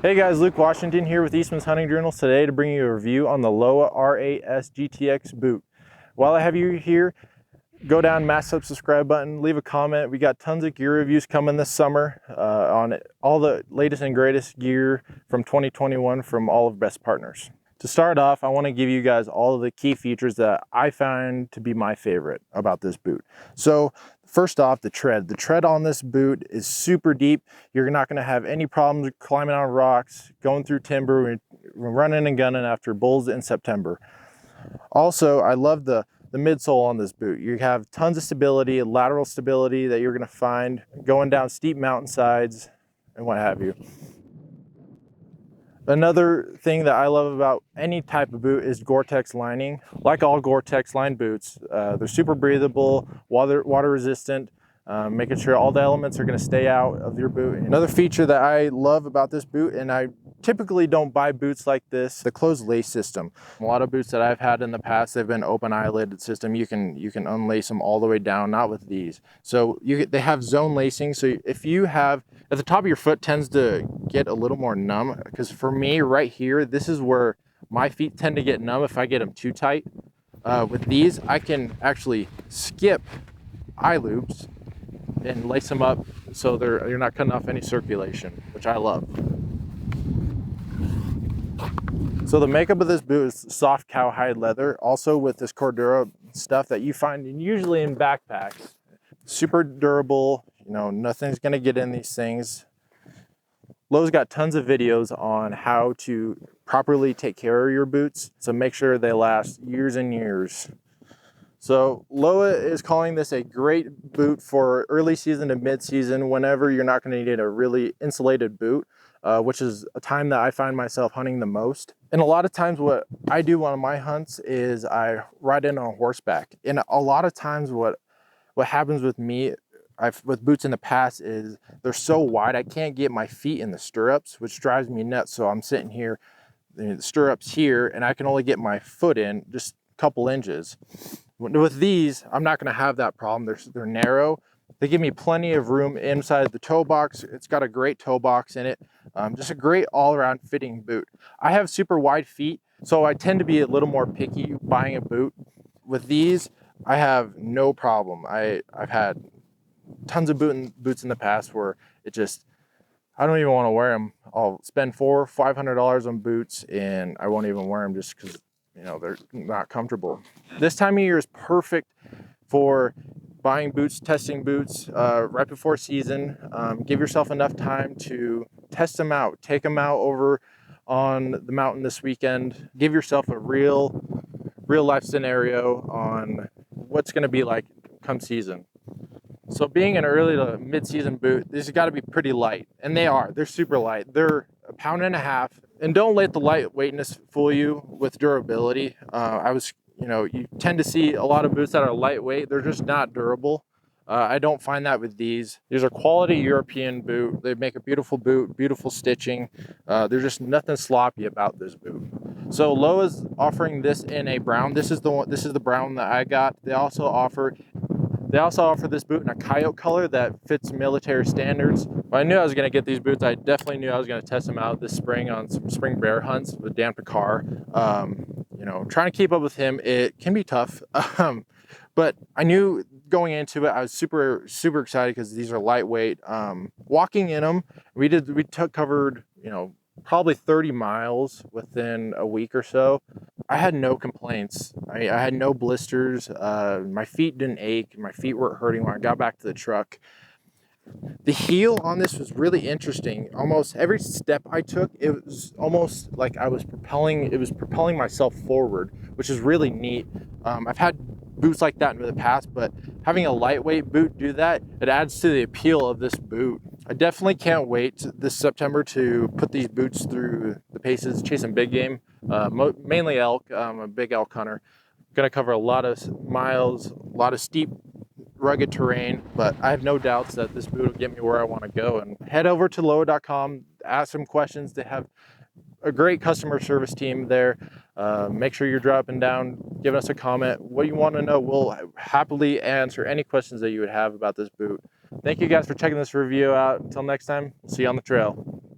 Hey guys, Luke Washington here with Eastmans Hunting Journals today to bring you a review on the Lowa R-8S GTX boot. While I have you here, go down, mash that subscribe button, leave a comment. We got tons of gear reviews coming this summer on all the latest and greatest gear from 2021 from all of Best Partners. To start off, I want to give you guys all of the key features that I find to be my favorite about this boot. So first off, the tread. The tread on this boot is super deep. You're not going to have any problems climbing on rocks, going through timber, running and gunning after bulls in September. Also, I love the midsole on this boot. You have tons of stability, lateral stability that you're going to find going down steep mountainsides and what have you. Another thing that I love about any type of boot is Gore-Tex lining. Like all Gore-Tex lined boots, they're super breathable, water resistant, making sure all the elements are going to stay out of your boot. Another feature that I love about this boot, and I typically don't buy boots like this, the closed lace system. A lot of boots that I've had in the past, they've been open eyelid system. You can unlace them all the way down, not with these. So they have zone lacing. So if you have, at the top of your foot tends to get a little more numb, because for me right here, this is where my feet tend to get numb if I get them too tight. With these, I can actually skip eye loops and lace them up so you're not cutting off any circulation, which I love. So the makeup of this boot is soft cowhide leather, also with this Cordura stuff that you find usually in backpacks. Super durable, nothing's gonna get in these things. Lowe's got tons of videos on how to properly take care of your boots, so make sure they last years and years. So Lowa is calling this a great boot for early season to mid-season whenever you're not going to need a really insulated boot, which is a time that I find myself hunting the most. And a lot of times what I do on my hunts is I ride in on horseback. And a lot of times what happens with me, with boots in the past, is they're so wide I can't get my feet in the stirrups, which drives me nuts. So I'm sitting here, the stirrups here, and I can only get my foot in just a couple inches. With these, I'm not going to have that problem. They're narrow. They give me plenty of room inside the toe box. It's got a great toe box in it. Just a great all-around fitting boot. I have super wide feet, so I tend to be a little more picky buying a boot. With these, I have no problem. I've had tons of boots in the past where I don't even want to wear them. I'll spend $400-500 on boots and I won't even wear them just because they're not comfortable. This time of year is perfect for buying boots, testing boots right before season. Give yourself enough time to test them out. Take them out over on the mountain this weekend. Give yourself a real life scenario on what's going to be like come season. So being an early to mid-season boot, these have got to be pretty light, and they're super light. They're 1.5 pounds, and don't let the lightweightness fool you with durability. You tend to see a lot of boots that are lightweight. They're just not durable. I don't find that with these. These are quality European boot. They make a beautiful boot, beautiful stitching. There's just nothing sloppy about this boot. So Lowa's offering this in a brown. This is the brown that I got. They also offer this boot in a coyote color that fits military standards. When I knew I was going to get these boots, I definitely knew I was going to test them out this spring on some spring bear hunts with Dan Picard. Trying to keep up with him, it can be tough. But I knew going into it, I was super, super excited because these are lightweight. Walking in them, we covered, probably 30 miles within a week or so. I had no complaints. I had no blisters. My feet didn't ache. My feet weren't hurting when I got back to the truck. The heel on this was really interesting. Almost every step I took, it was almost like it was propelling myself forward, which is really neat. I've had boots like that in the past, but having a lightweight boot do that, it adds to the appeal of this boot. I definitely can't wait this September to put these boots through the paces, chasing big game, mainly elk. I'm a big elk hunter. I'm gonna cover a lot of miles, a lot of steep, rugged terrain, but I have no doubts that this boot will get me where I want to go. And head over to lowa.com, ask some questions. They have a great customer service team there. Make sure you're dropping down, giving us a comment. What you want to know, we'll happily answer any questions that you would have about this boot. Thank you guys for checking this review out. Until next time, see you on the trail.